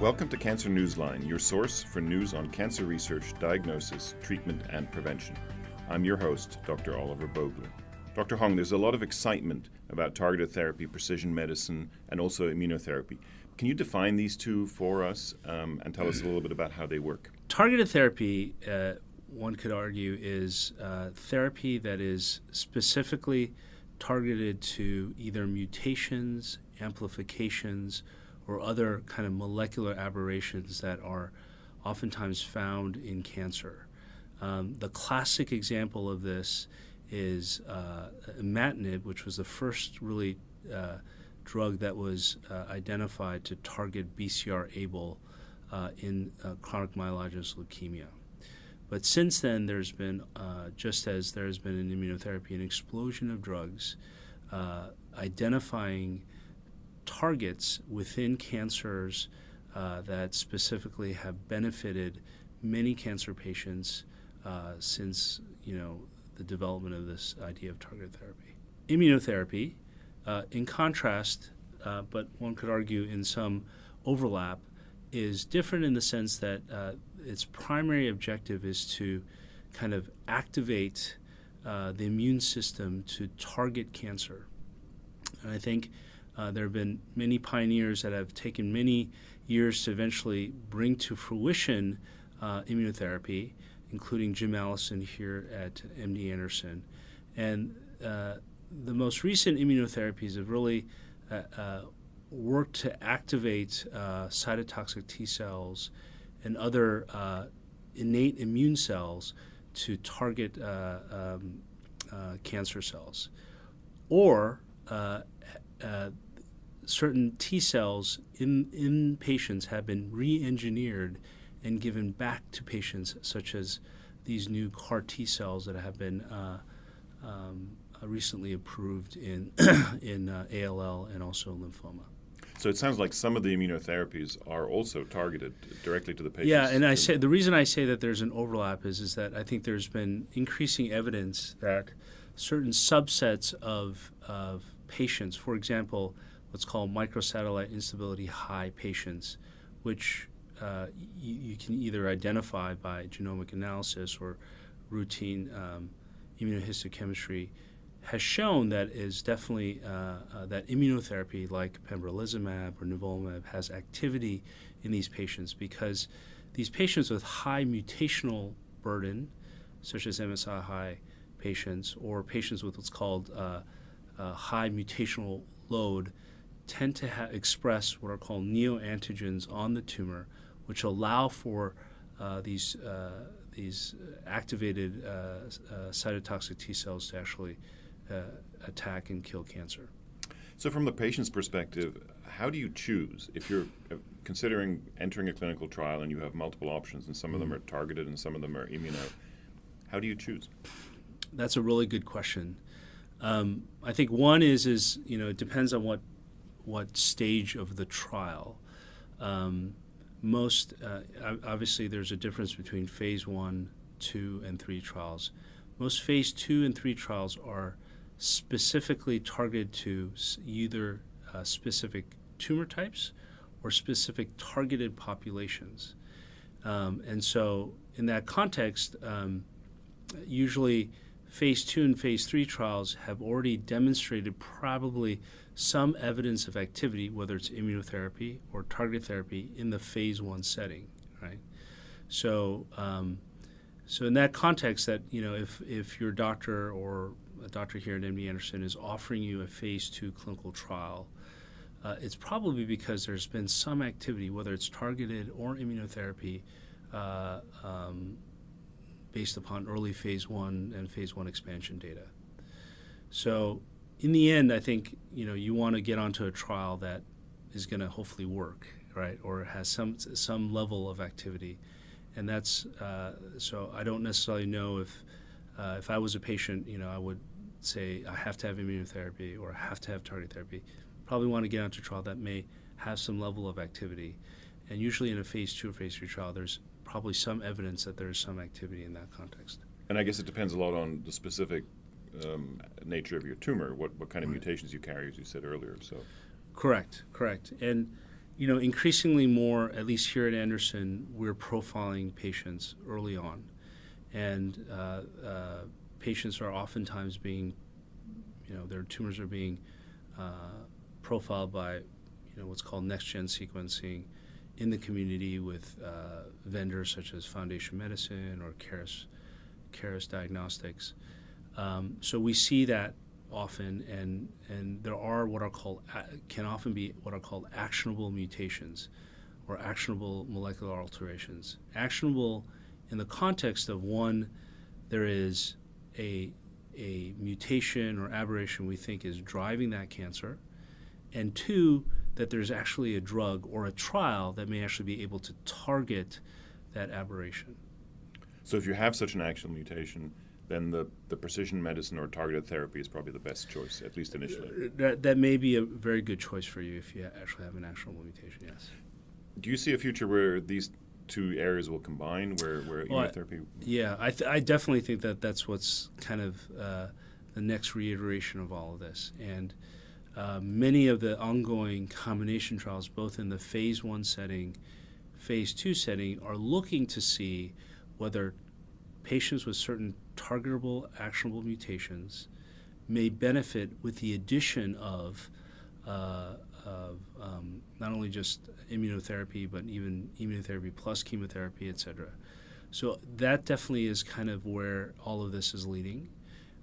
Welcome to Cancer Newsline, your source for news on cancer research, diagnosis, treatment, and prevention. I'm your host, Dr. Oliver Bogler. Dr. Hong, there's a lot of excitement about targeted therapy, precision medicine, and also immunotherapy. Can you define these two for us and tell us a little bit about how they work? Targeted therapy, one could argue, is therapy that is specifically targeted to either mutations, amplifications, or other kind of molecular aberrations that are oftentimes found in cancer. The classic example of this is imatinib, which was the first really drug that was identified to target BCR-ABL in chronic myelogenous leukemia. But since then, there's been, just as there's been in immunotherapy, an explosion of drugs identifying targets within cancers that specifically have benefited many cancer patients since the development of this idea of targeted therapy. Immunotherapy, in contrast, but one could argue in some overlap, is different in the sense that its primary objective is to kind of activate the immune system to target cancer. And I think there have been many pioneers that have taken many years to eventually bring to fruition immunotherapy, including Jim Allison here at MD Anderson. And the most recent immunotherapies have really worked to activate cytotoxic T cells and other innate immune cells to target cancer cells. Or certain T cells in patients have been re-engineered and given back to patients, such as these new CAR T cells that have been recently approved in ALL and also lymphoma. So it sounds like some of the immunotherapies are also targeted directly to the patients. Yeah, and the reason I say that there's an overlap is that I think there's been increasing evidence that certain subsets of patients, for example, what's called microsatellite instability high patients, which you can either identify by genomic analysis or routine immunohistochemistry, has shown that is definitely that immunotherapy like pembrolizumab or nivolumab has activity in these patients, because these patients with high mutational burden, such as MSI high patients or patients with what's called high mutational load, tend to express what are called neoantigens on the tumor, which allow for these activated cytotoxic T cells to actually attack and kill cancer. So from the patient's perspective, how do you choose? If you're considering entering a clinical trial and you have multiple options and some of them are targeted and some of them are immuno, how do you choose? That's a really good question. I think one is it depends on what stage of the trial. Obviously there's a difference between phase 1, 2, and 3 trials. Most phase 2 and 3 trials are specifically targeted to either specific tumor types or specific targeted populations. And so in that context, usually phase 2 and phase 3 trials have already demonstrated probably some evidence of activity, whether it's immunotherapy or targeted therapy, in the phase 1 setting, right? So in that context, that if your doctor or a doctor here at MD Anderson is offering you a phase 2 clinical trial, it's probably because there's been some activity, whether it's targeted or immunotherapy, based upon early phase 1 and phase 1 expansion data. So in the end, I think you want to get onto a trial that is going to hopefully work, right, or has some level of activity. And that's so I don't necessarily know if I was a patient, I would say I have to have immunotherapy or I have to have targeted therapy. Probably want to get onto a trial that may have some level of activity. And usually in a phase 2 or phase 3 trial, there's probably some evidence that there is some activity in that context. And I guess it depends a lot on the specific nature of your tumor, what kind of mutations you carry, as you said earlier. So, Correct. And increasingly more, at least here at Anderson, we're profiling patients early on. And patients are oftentimes being, their tumors are being profiled by, what's called next-gen sequencing in the community with vendors such as Foundation Medicine or Caris Diagnostics. So we see that often, and there are can often be what are called actionable mutations or actionable molecular alterations. Actionable in the context of, one, there is a mutation or aberration we think is driving that cancer, and two, that there's actually a drug or a trial that may actually be able to target that aberration. So if you have such an actionable mutation, then the precision medicine or targeted therapy is probably the best choice, at least initially. That may be a very good choice for you if you actually have an actionable mutation, yes. Do you see a future where these two areas will combine, where immunotherapy? Yeah, I definitely think that's what's kind of the next reiteration of all of this. And many of the ongoing combination trials, both in the phase 1 setting, phase 2 setting, are looking to see whether patients with certain targetable, actionable mutations may benefit with the addition of not only just immunotherapy, but even immunotherapy plus chemotherapy, et cetera. So that definitely is kind of where all of this is leading.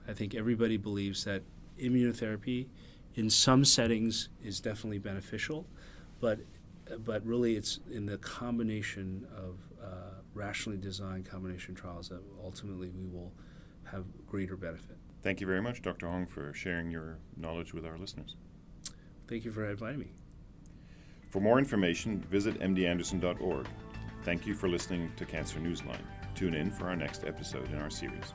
I think everybody believes that immunotherapy in some settings is definitely beneficial, but really it's in the combination of rationally designed combination trials that ultimately we will have greater benefit. Thank you very much, Dr. Hong, for sharing your knowledge with our listeners. Thank you for inviting me. For more information, visit mdanderson.org. Thank you for listening to Cancer Newsline. Tune in for our next episode in our series.